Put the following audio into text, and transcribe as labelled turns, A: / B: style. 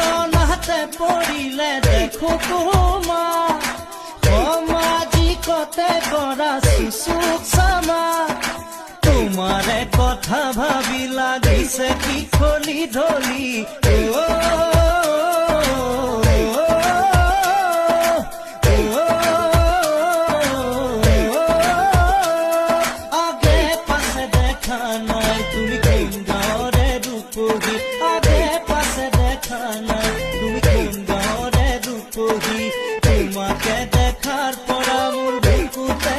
A: বিছনাতে পৰিলে দেখো তোমাক সমাজিকতে কৰা শিশুক চামা তোমাৰে কথা ভাবি লাগিছে কি খলি ধলি আগে পাছে দেখা নাই তুমি কোন গাঁৱৰে ৰূপহী আগে পাছে দেখা নাই তুমি কোন গাঁৱৰে ৰূপহী তোমাকে দেখাৰ পৰা মোৰ বুকুতে